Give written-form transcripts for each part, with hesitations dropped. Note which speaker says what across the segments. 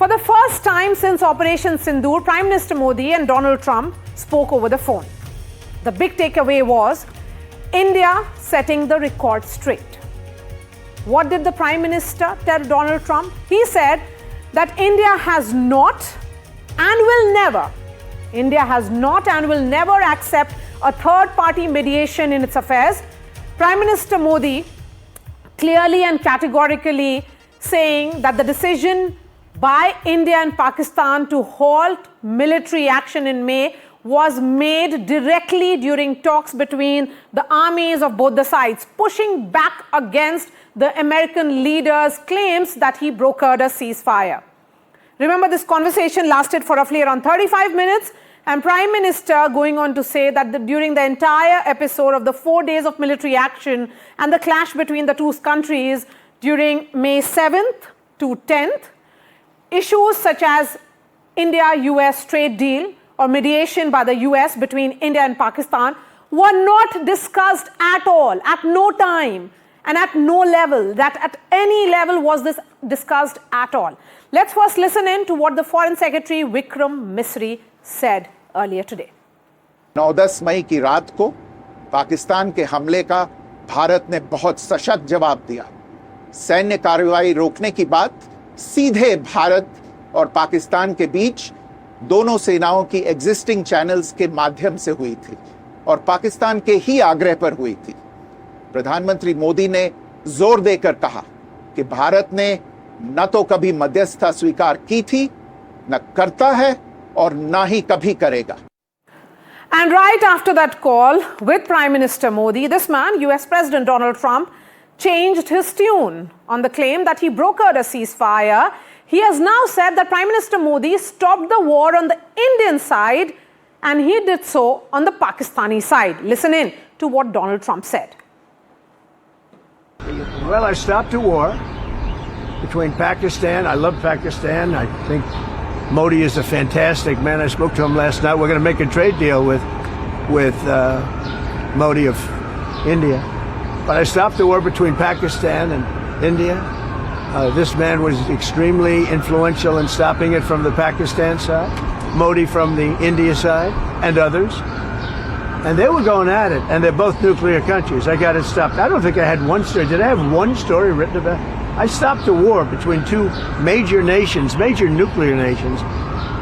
Speaker 1: For the first time since Operation Sindoor, Prime Minister Modi and Donald Trump spoke over the phone. The big takeaway was India setting the record straight. What did the Prime Minister tell Donald Trump? He said that India has not and will never accept a third-party mediation in its affairs. Prime Minister Modi clearly and categorically saying that the decision by India and Pakistan to halt military action in May was made directly during talks between the armies of both the sides, pushing back against the American leader's claims that he brokered a ceasefire. Remember, this conversation lasted for roughly around 35 minutes, and Prime Minister going on to say that during the entire episode of the 4 days of military action and the clash between the two countries during May 7th to 10th, issues such as India-US trade deal or mediation by the US between India and Pakistan were not discussed at all, at no time and at no level, that at any level was this discussed at all. Let's first listen in to what the Foreign Secretary Vikram Misri said earlier today.
Speaker 2: 9-10 मई की रात को पाकिस्तान के हमले का भारत ने बहुत सशक्त जवाब दिया। सैन्य कार्रवाई रोकने की बात सीधे भारत और पाकिस्तान के बीच दोनों सेनाओं की एग्जिस्टिंग चैनल्स के माध्यम से हुई थी और पाकिस्तान के ही आग्रह पर हुई थी। प्रधानमंत्री मोदी ने जोर देकर कहा कि भारत ने न तो कभी मध्यस्थता स्वीकार की थी, न करता है और न ही कभी करेगा।
Speaker 1: And right after that call with Prime Minister Modi, this man, US President Donald Trump, changed his tune on the claim that he brokered a ceasefire. He has now said that Prime Minister Modi stopped the war on the Indian side and he did so on the Pakistani side. Listen in to what Donald Trump said.
Speaker 3: Well, I stopped a war between Pakistan. I love Pakistan. I think Modi is a fantastic man. I spoke to him last night. We're going to make a trade deal with Modi of India. But I stopped the war between Pakistan and India. This man was extremely influential in stopping it from the Pakistan side, Modi from the India side, and others. And they were going at it, and they're both nuclear countries. I got it stopped. I don't think I had one story. Did I have one story written about it? I stopped a war between two major nations, major nuclear nations.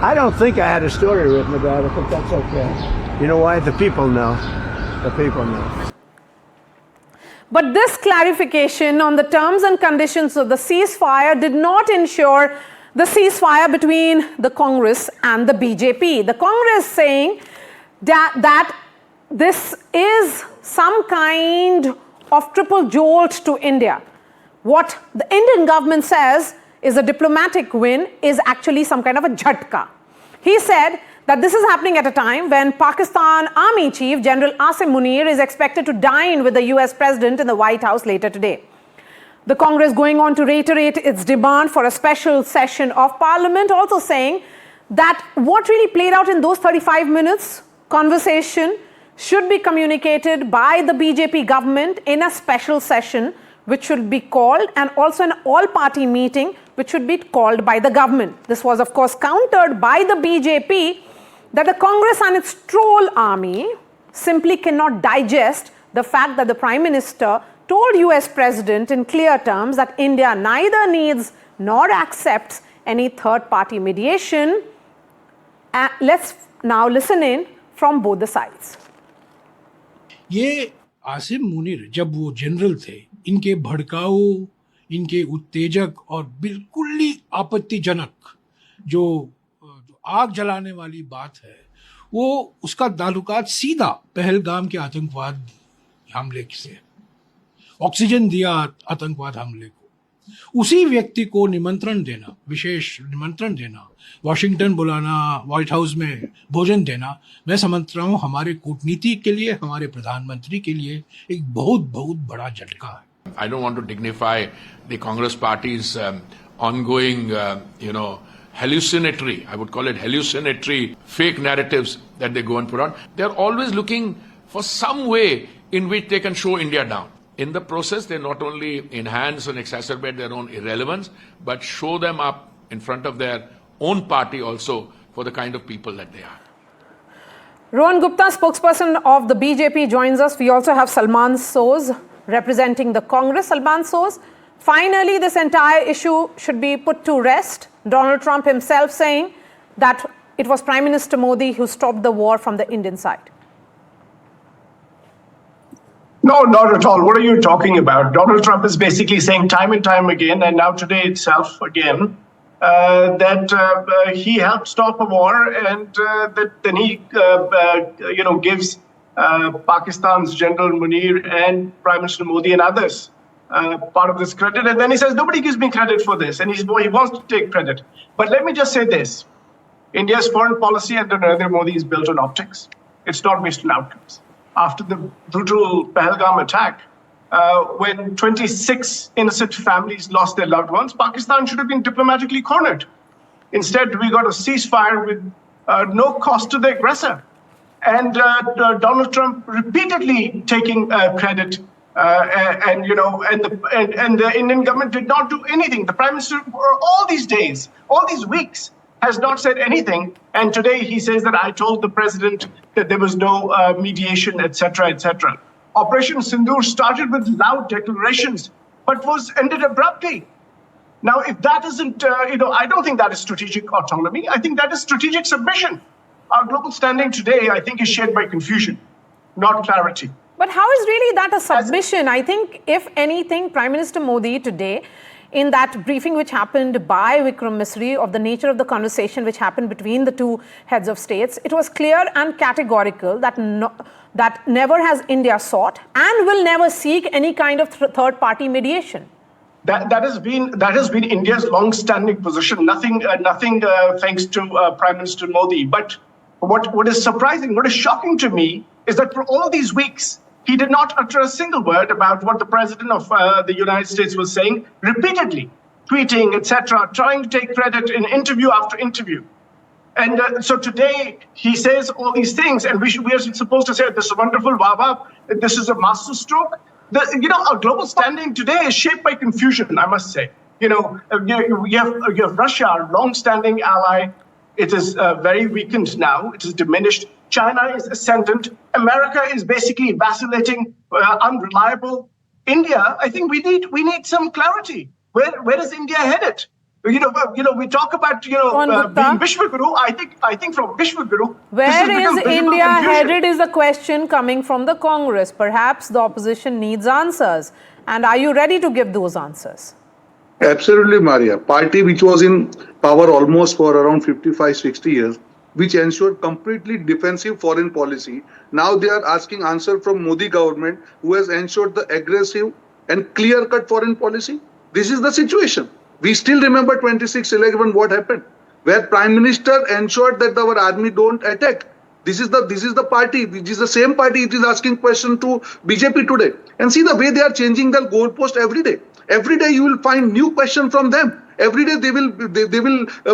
Speaker 3: I don't think I had a story written about it, but that's okay. You know why? The people know. The people know.
Speaker 1: But this clarification on the terms and conditions of the ceasefire did not ensure the ceasefire between the Congress and the BJP. The Congress saying that this is some kind of triple jolt to India. What the Indian government says is a diplomatic win is actually some kind of a jhatka. He said that this is happening at a time when Pakistan Army Chief General Asim Munir is expected to dine with the US President in the White House later today. The Congress going on to reiterate its demand for a special session of Parliament, also saying that what really played out in those 35 minutes conversation should be communicated by the BJP government in a special session which should be called, and also an all-party meeting which should be called by the government. This was of course countered by the BJP that the Congress and its troll army simply cannot digest the fact that the Prime Minister told US President in clear terms that India neither needs nor accepts any third-party mediation. Let's now listen in from both the sides.
Speaker 4: ये आसिम मुनीर जब वो general थे, इनके भड़काऊ, इनके उत्तेजक और बिल्कुल ही आपत्तिजनक जो आग जलाने वाली बात है, वो उसका ताल्लुकात सीधा पहलगाम के आतंकवाद हमले से, ऑक्सीजन दिया आतंकवाद हमले को, उसी व्यक्ति को निमंत्रण देना, विशेष निमंत्रण देना, वॉशिंगटन बुलाना, व्हाइट हाउस में भोजन देना, मैं समझता हूँ हमारे कूटनीति के लिए, हमारे प्रधानमंत्री के लिए एक बहुत बहुत बड़ा झटका है.
Speaker 5: I don't want to dignify the Congress party's ongoing, hallucinatory, I would call it hallucinatory fake narratives that they go and put on. They're always looking for some way in which they can show India down. In the process, they not only enhance and exacerbate their own irrelevance, but show them up in front of their own party also for the kind of people that they are.
Speaker 1: Rohan Gupta, spokesperson of the BJP, joins us. We also have Salman Soz representing the Congress. Salman Soz, finally this entire issue should be put to rest. Donald Trump himself saying that it was Prime Minister Modi who stopped the war from the Indian side.
Speaker 6: No, not at all. What are you talking about? Donald Trump is basically saying time and time again, and now today itself again, that he helped stop a war, and that then he, gives Pakistan's General Munir and Prime Minister Modi and others part of this credit, and then he says nobody gives me credit for this, and he wants to take credit. But let me just say this: India's foreign policy under Narendra Modi is built on optics. It's not based on outcomes. After the brutal Pahalgam attack, when 26 innocent families lost their loved ones, Pakistan should have been diplomatically cornered. Instead, we got a ceasefire with no cost to the aggressor. And Donald Trump repeatedly taking credit, and the Indian government did not do anything. The Prime Minister, for all these days, all these weeks, has not said anything. And today he says that I told the president that there was no mediation, etc., etc. Operation Sindoor started with loud declarations, but was ended abruptly. Now, if that isn't, I don't think that is strategic autonomy. I think that is strategic submission. Our global standing today, I think, is shared by confusion, not clarity.
Speaker 1: But how is really that a submission? I think, if anything, Prime Minister Modi today, in that briefing which happened by Vikram Misri of the nature of the conversation which happened between the two heads of states, it was clear and categorical that that never has India sought and will never seek any kind of third-party mediation.
Speaker 6: That has been India's long-standing position. Nothing thanks to Prime Minister Modi. But what is surprising, what is shocking to me, is that for all these weeks, he did not utter a single word about what the president of the United States was saying, repeatedly tweeting, etc., trying to take credit in interview after interview. And so today he says all these things, and we are supposed to say this is wonderful, wow, this is a masterstroke. Our global standing today is shaped by confusion, I must say. You have Russia, our long-standing ally. It is very weakened now. It is diminished. China is ascendant. America is basically vacillating, unreliable. India, I think we need some clarity. Where is India headed? We talk about being Vishwaguru. I think from Vishwaguru,
Speaker 1: where is India headed is the question coming from the Congress. Perhaps the opposition needs answers. And are you ready to give those answers?
Speaker 7: Absolutely, Maria. Party which was in power almost for around 55, 60 years, which ensured completely defensive foreign policy. Now they are asking answer from Modi government, who has ensured the aggressive and clear-cut foreign policy. This is the situation. We still remember 26/11 what happened, where Prime Minister ensured that our army don't attack. This is the party, which is the same party it is asking question to BJP today. And see the way they are changing the goalpost every day. Every day you will find new question from them. Every day they will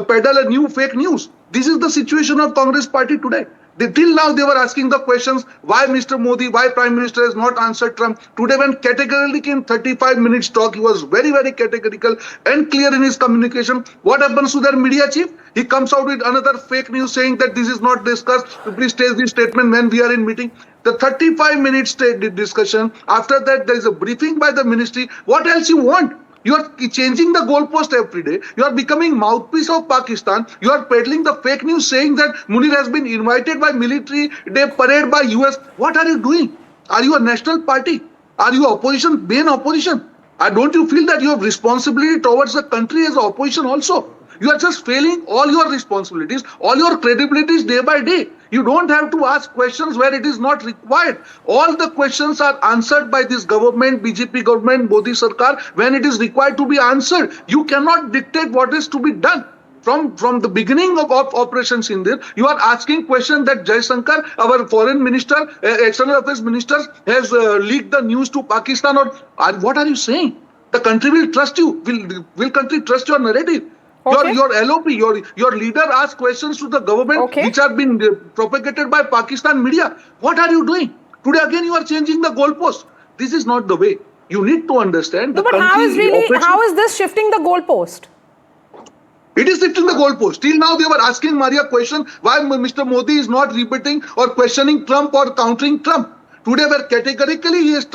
Speaker 7: peddle a new fake news. This is the situation of Congress party today. Till now they were asking the questions, why Mr. Modi, why Prime Minister has not answered Trump. Today when categorically in 35 minutes talk, he was very, very categorical and clear in his communication. What happens to their media chief? He comes out with another fake news saying that this is not discussed. Please take this statement when we are in meeting. The 35 minutes discussion, after that there is a briefing by the ministry. What else you want? You are changing the goalpost every day. You are becoming mouthpiece of Pakistan. You are peddling the fake news saying that Munir has been invited by military day parade by US. What are you doing? Are you a national party? Are you opposition, main opposition? Don't you feel that you have responsibility towards the country as opposition also? You are just failing all your responsibilities, all your credibilities day by day. You don't have to ask questions where it is not required. All the questions are answered by this government, BJP government, Modi Sarkar, when it is required to be answered. You cannot dictate what is to be done. From the beginning of Operation Sindoor, you are asking questions that Jaishankar, our foreign minister, external affairs minister, has leaked the news to Pakistan. What are you saying? The country will trust you. Will country trust your narrative? Okay. Your LOP, your leader asks questions to the government which are being propagated by Pakistan media. What are you doing? Today again you are changing the goalpost. This is not the way. You need to understand.
Speaker 1: No, but how is this shifting the goalpost?
Speaker 7: It is shifting the goalpost. Till now, they were asking Maria question why Mr. Modi is not rebutting or questioning Trump or countering Trump. Today, where categorically he has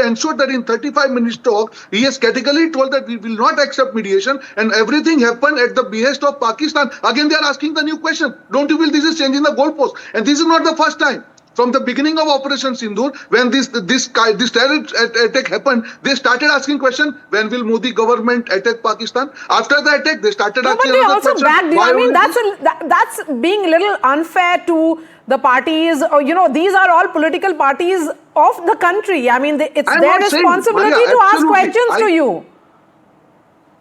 Speaker 7: ensured that in 35 minutes talk, he has categorically told that we will not accept mediation, and everything happened at the behest of Pakistan. Again, they are asking the new question. Don't you feel this is changing the goalpost? And this is not the first time. From the beginning of Operation Sindoor, when this terror attack happened, they started asking question, when will Modi government attack Pakistan? After the attack, they started asking
Speaker 1: another question. But they also
Speaker 7: question.
Speaker 1: that's being a little unfair to the parties. Or, these are all political parties of the country. I mean, it's their responsibility to ask questions to you.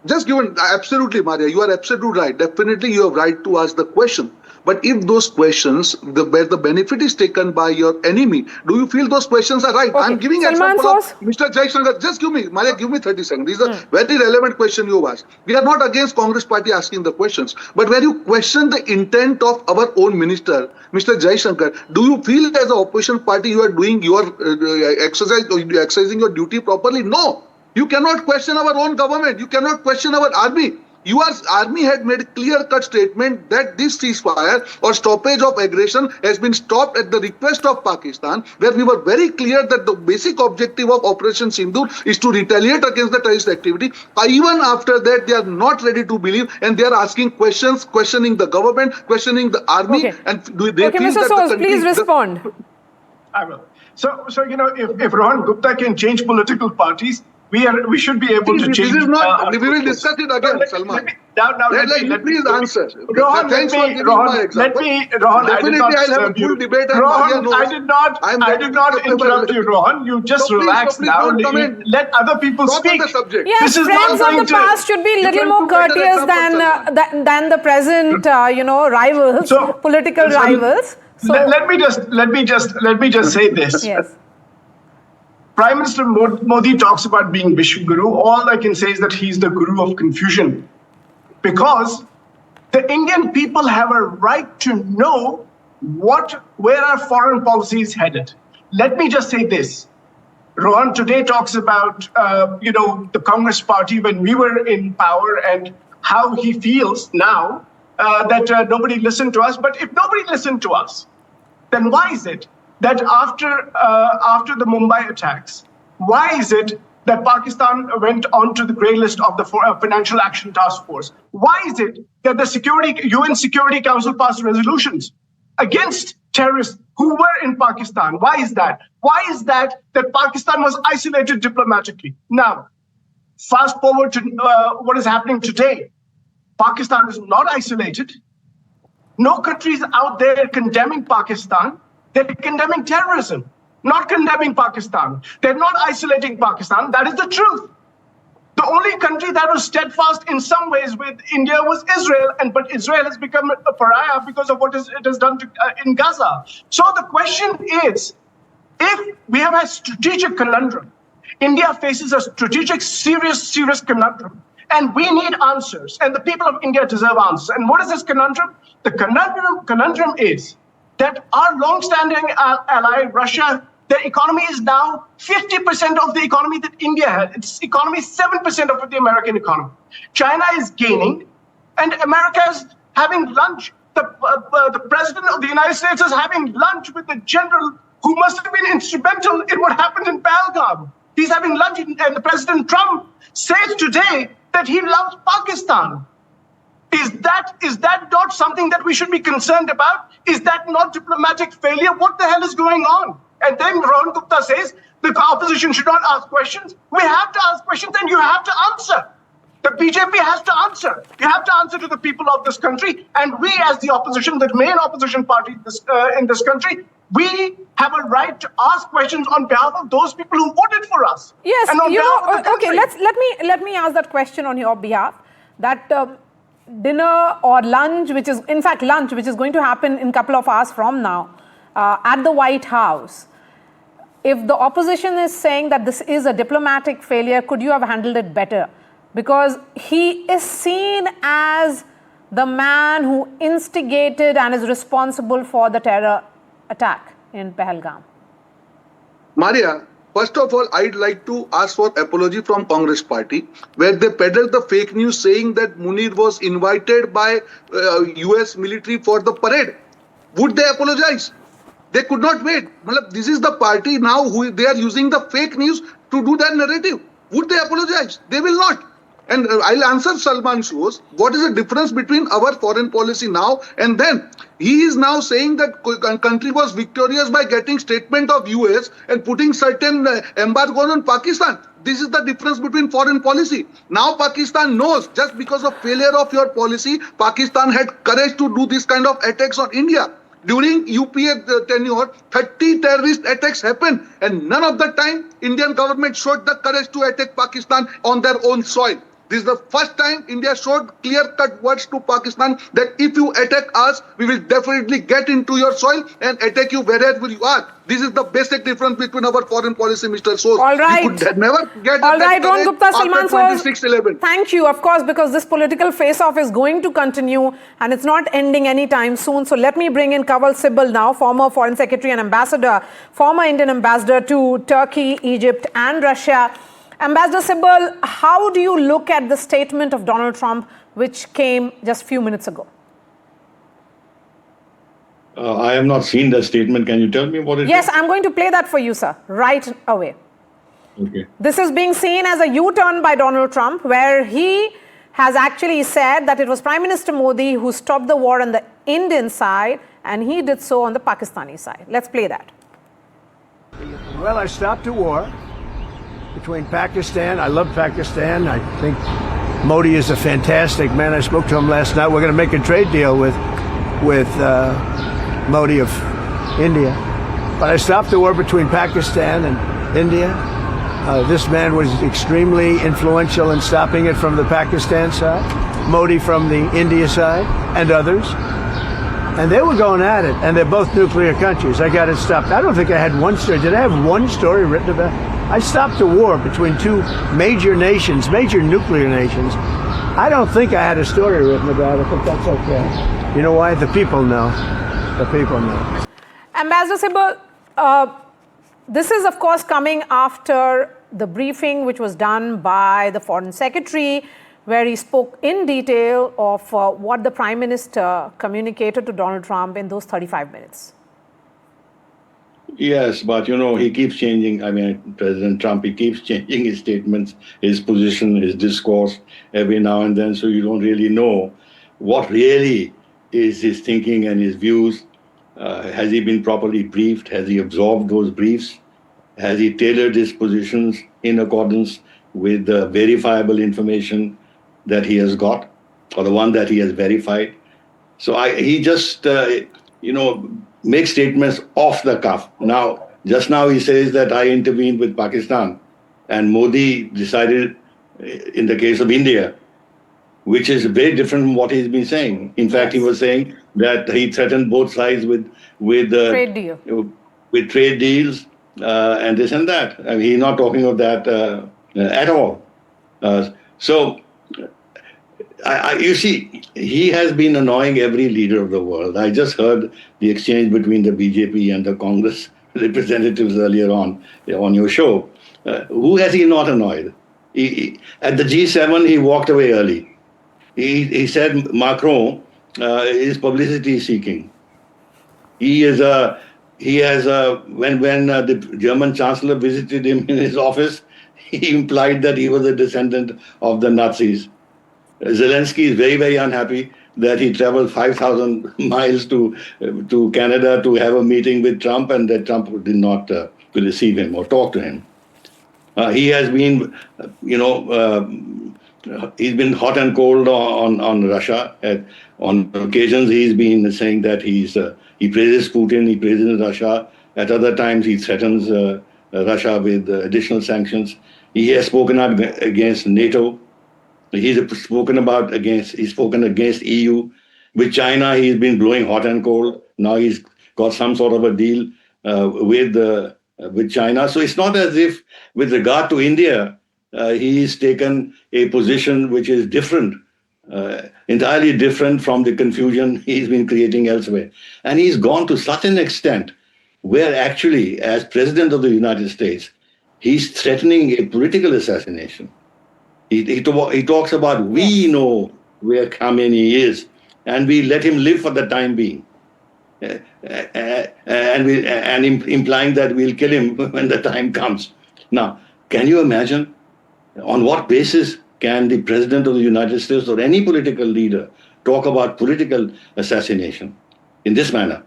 Speaker 7: Just given, absolutely, Maria, you are absolutely right. Definitely, you have right to ask the question. But if those questions, where the benefit is taken by your enemy, do you feel those questions are right?
Speaker 1: Okay.
Speaker 7: I'm giving example of Mr. Jaishankar. Just give me, Maria, give me 30 seconds. This is a very relevant question you asked. We are not against Congress party asking the questions. But when you question the intent of our own minister, Mr. Jaishankar, do you feel as an opposition party you are doing your exercising your duty properly? No. You cannot question our own government. You cannot question our army. Your army had made a clear-cut statement that this ceasefire or stoppage of aggression has been stopped at the request of Pakistan, where we were very clear that the basic objective of Operation Sindoor is to retaliate against the terrorist activity. Even after that, they are not ready to believe, and they are asking questions, questioning the government, questioning the army, and they feel
Speaker 1: Mr.
Speaker 7: that
Speaker 1: Soos,
Speaker 7: the country...
Speaker 1: please respond.
Speaker 6: I will. So if Rohan Gupta can change political parties, we should be able to change.
Speaker 7: This is not. We will discuss it again, Salman. Let me please answer.
Speaker 6: Rohan,
Speaker 7: thanks for giving my example.
Speaker 6: Rohan,
Speaker 7: definitely, I'll have a full debate.
Speaker 6: Rohan, I did not interrupt you, Rohan. You just relax now. Let other people speak.
Speaker 1: Yes, friends of the past should be a little more courteous than the present, rivals, political rivals.
Speaker 6: So let me just say this.
Speaker 1: Yes.
Speaker 6: Prime Minister Modi talks about being Vishwa Guru. All I can say is that he's the guru of confusion. Because the Indian people have a right to know where our foreign policy is headed. Let me just say this. Rohan today talks about, the Congress party when we were in power and how he feels now that nobody listened to us. But if nobody listened to us, then why is it that after the Mumbai attacks, why is it that Pakistan went onto the grey list of the Financial Action Task Force? Why is it that the UN Security Council passed resolutions against terrorists who were in Pakistan? Why is that? Why is that Pakistan was isolated diplomatically? Now, fast forward to what is happening today. Pakistan is not isolated. No country is out there condemning Pakistan. They're condemning terrorism, not condemning Pakistan. They're not isolating Pakistan. That is the truth. The only country that was steadfast in some ways with India was Israel, but Israel has become a pariah because of what it has done in Gaza. So the question is, if we have a strategic conundrum, India faces a strategic, serious conundrum, and we need answers, and the people of India deserve answers. And what is this conundrum? The conundrum is that our long-standing ally, Russia, their economy is now 50% of the economy that India had. Its economy is 7% of the American economy. China is gaining, and America is having lunch. The president of the United States is having lunch with the general who must have been instrumental in what happened in Pahalgam. He's having lunch, and the President Trump says today that he loves Pakistan. Is that not something that we should be concerned about? Is that not diplomatic failure? What the hell is going on? And then Rohan Gupta says the opposition should not ask questions. We have to ask questions, and you have to answer. The BJP has to answer. You have to answer to the people of this country. And we, as the opposition, the main opposition party in this country, we have a right to ask questions on behalf of those people who voted for us.
Speaker 1: Yes, okay. Let me ask that question on your behalf. That dinner or lunch, which is in fact lunch, which is going to happen in a couple of hours from now at the White House. If the opposition is saying that this is a diplomatic failure, could you have handled it better? Because he is seen as the man who instigated and is responsible for the terror attack in Pahalgam.
Speaker 7: Maria, First of all, I'd like to ask for apology from Congress party, where they peddled the fake news saying that Munir was invited by US military for the parade. Would they apologize? They could not wait. This is the party now who they are using the fake news to do that narrative. Would they apologize? They will not. And I'll answer Salman Shows. What is the difference between our foreign policy now and then? He is now saying that country was victorious by getting statement of US and putting certain embargoes on Pakistan. This is the difference between foreign policy. Now Pakistan knows just because of failure of your policy, Pakistan had courage to do this kind of attacks on India. During UPA tenure, 30 terrorist attacks happened, and none of the time Indian government showed the courage to attack Pakistan on their own soil. This is the first time India showed clear-cut words to Pakistan that if you attack us, we will definitely get into your soil and attack you wherever you are. This is the basic difference between our foreign policy, Mr. Sos.
Speaker 1: All right.
Speaker 7: You could never get
Speaker 1: All right, Ron Gupta, Salman Sos.
Speaker 7: 26/11.
Speaker 1: Thank you, of course, because this political face-off is going to continue and it's not ending anytime soon. So let me bring in Sibal now, former Foreign Secretary and Ambassador, former Indian Ambassador to Turkey, Egypt and Russia. Ambassador Sibal, how do you look at the statement of Donald Trump, which came just a few minutes ago?
Speaker 8: I have not seen the statement. Can you tell me what it is?
Speaker 1: Yes, I'm going to play that for you, sir, right away.
Speaker 8: Okay.
Speaker 1: This is being seen as a U-turn by Donald Trump, where he has actually said that it was Prime Minister Modi who stopped the war on the Indian side, and he did so on the Pakistani side. Let's play that.
Speaker 3: Well, I stopped the war between Pakistan. I love Pakistan. I think Modi is a fantastic man. I spoke to him last night. We're going to make a trade deal with Modi of India. But I stopped the war between Pakistan and India. This man was extremely influential in stopping it from the Pakistan side, Modi from the India side, and others. And they were going at it, and they're both nuclear countries. I got it stopped. I don't think I had one story. Did I have one story written about it? I stopped the war between two major nations, major nuclear nations. I don't think I had a story written about it, but that's okay. You know why? The people know. The people know.
Speaker 1: Ambassador Sibal, this is, of course, coming after the briefing which was done by the Foreign Secretary, where he spoke in detail of what the Prime Minister communicated to Donald Trump in those 35 minutes.
Speaker 8: Yes, but he keeps changing. I mean, President Trump, he keeps changing his statements, his position, his discourse every now and then. So you don't really know what really is his thinking and his views. Has he been properly briefed? Has he absorbed those briefs? Has he tailored his positions in accordance with the verifiable information that he has got, or the one that he has verified? So he just, make statements off the cuff. Now, just now he says that I intervened with Pakistan, and Modi decided in the case of India, which is very different from what he's been saying. In fact, he was saying that he threatened both sides with
Speaker 1: trade deal.
Speaker 8: With trade deals and this and that. I mean, he's not talking of that at all. You see, he has been annoying every leader of the world. I just heard the exchange between the BJP and the Congress representatives earlier on your show. Who has he not annoyed? At the G7, he walked away early. He said Macron is publicity seeking. When the German Chancellor visited him in his office, he implied that he was a descendant of the Nazis. Zelensky is very, very unhappy that he traveled 5,000 miles to Canada to have a meeting with Trump, and that Trump did not receive him or talk to him. He has been, he's been hot and cold on Russia. On occasions, he's been saying that he praises Putin, he praises Russia. At other times, he threatens Russia with additional sanctions. He has spoken out against NATO. He's spoken against EU. With China, he's been blowing hot and cold. Now he's got some sort of a deal with China. So it's not as if, with regard to India, he's taken a position which is different, entirely different from the confusion he's been creating elsewhere. And he's gone to such an extent where actually, as President of the United States, he's threatening a political assassination. He talks about we know where Khamenei is, and we let him live for the time being, and implying that we'll kill him when the time comes. Now, can you imagine on what basis can the President of the United States or any political leader talk about political assassination in this manner?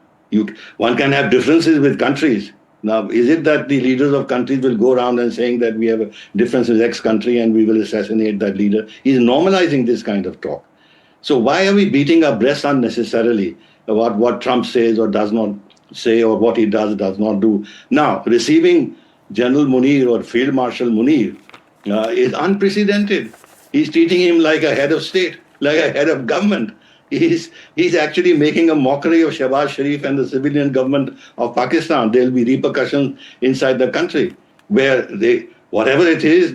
Speaker 8: One can have differences with countries. Now, is it that the leaders of countries will go around and saying that we have a difference with X country and we will assassinate that leader? He's normalizing this kind of talk. So why are we beating our breasts unnecessarily about what Trump says or does not say, or what he does not do? Now, receiving General Munir or Field Marshal Munir is unprecedented. He's treating him like a head of state, like a head of government. He's actually making a mockery of Shehbaz Sharif and the civilian government of Pakistan. There'll be repercussions inside the country where whatever it is,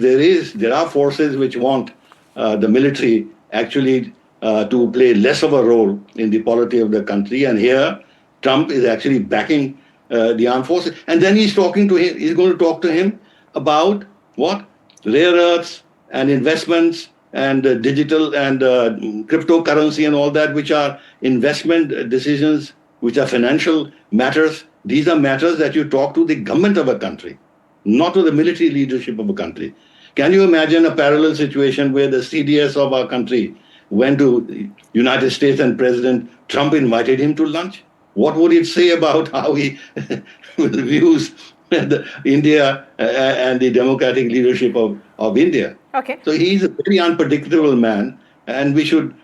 Speaker 8: there are forces which want the military actually to play less of a role in the polity of the country. And here, Trump is actually backing the armed forces. And then he's going to talk to him about what? Rare earths and investments and digital and cryptocurrency and all that, which are investment decisions, which are financial matters. These are matters that you talk to the government of a country, not to the military leadership of a country. Can you imagine a parallel situation where the CDS of our country went to the United States and President Trump invited him to lunch? What would it say about how he views India and the democratic leadership of India?
Speaker 1: Okay.
Speaker 8: So he's a very unpredictable man, and we should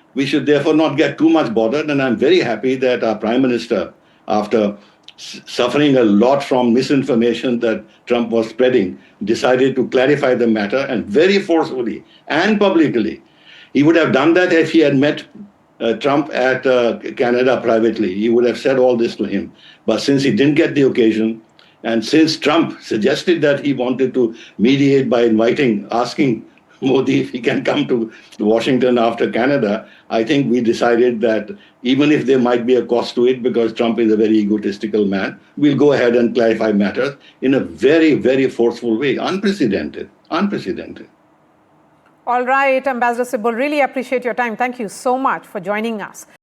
Speaker 8: therefore not get too much bothered. And I'm very happy that our Prime Minister, after suffering a lot from misinformation that Trump was spreading, decided to clarify the matter, and very forcefully and publicly. He would have done that if he had met Trump at Canada privately. He would have said all this to him. But since he didn't get the occasion, and since Trump suggested that he wanted to mediate by asking Modi if he can come to Washington after Canada, I think we decided that even if there might be a cost to it, because Trump is a very egotistical man, we'll go ahead and clarify matters in a very, very forceful way. Unprecedented.
Speaker 1: All right, Ambassador Sibal, really appreciate your time. Thank you so much for joining us.